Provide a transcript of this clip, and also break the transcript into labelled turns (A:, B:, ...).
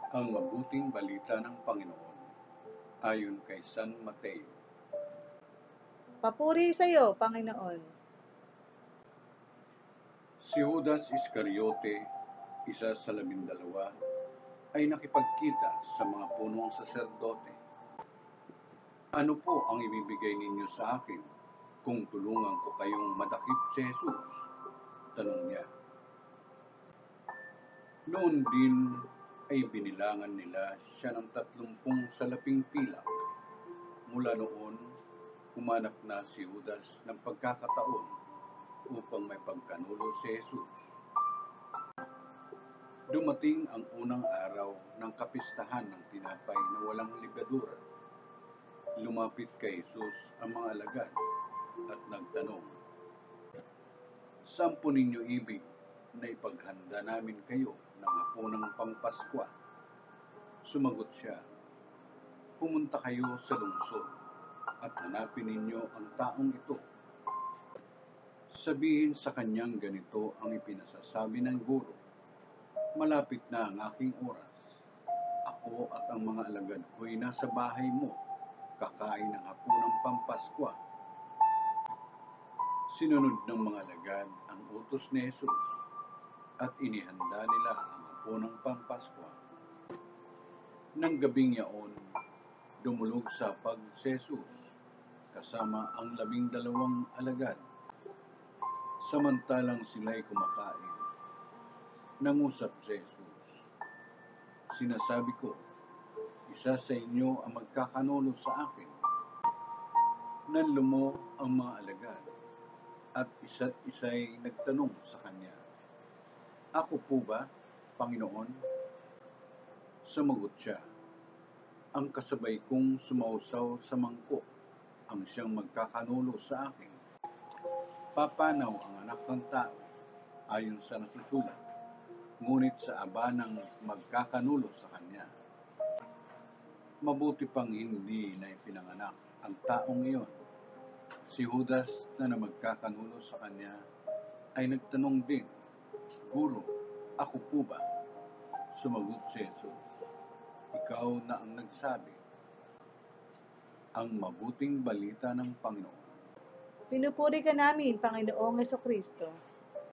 A: Ang mabuting balita ng Panginoon ayon kay San Mateo.
B: Papuri sa iyo, Panginoon.
A: Si Judas Iscariote, isa sa 12, ay nakipagkita sa mga punong saserdote. Ano po ang ibibigay ninyo sa akin kung tulungan ko kayong madakip si Jesus? Tanong niya. Noon din ay binilangan nila siya ng 30 salaping pilak. Mula noon, humanap na si Judas ng pagkakataon upang may pagkanulo si Jesus. Dumating ang unang araw ng kapistahan ng tinapay na walang ligadura. Lumapit kay Jesus ang mga alagad at nagtanong, "Saan po ninyo ibig na ipaghanda namin kayo ng hapunang Pangpaskwa?" Sumagot siya, "Pumunta kayo sa lungsod at hanapin ninyo ang taong ito. Sabihin sa kanyang ganito ang ipinasasabi ng guro, malapit na ang aking oras. Ako at ang mga alagad ko'y nasa bahay mo, kakain ng hapunang Pampaskwa." Sinunod ng mga alagad ang utos ni Jesus at inihanda nila ang hapunang Pampaskwa. Nang gabing yaon, dumulog sa hapag si Jesus kasama ang 12 alagad. Samantalang sila'y kumakain, nangusap si Jesus, "Sinasabi ko, isa sa inyo ang magkakanulo sa akin." Nanlumo ang mga alagad at isa't isa'y nagtanong sa kanya, "Ako po ba, Panginoon?" Sumagot siya, "Ang kasabay kong sumausaw sa mangkok ang siyang magkakanulo sa akin. Papanaw ang anak ng tao ayon sa nasusulat, ngunit sa aba ng magkakanulo sa kanya. Mabuti pang hindi na ipinanganak ang taong iyon." Si Judas na magkakanulo sa kanya ay nagtanong din, "Guro, ako po ba?" Sumagot si Jesus, "Ikaw na ang nagsabi." Ang mabuting balita ng Panginoon.
B: Pinupuri ka namin, Panginoong Hesukristo.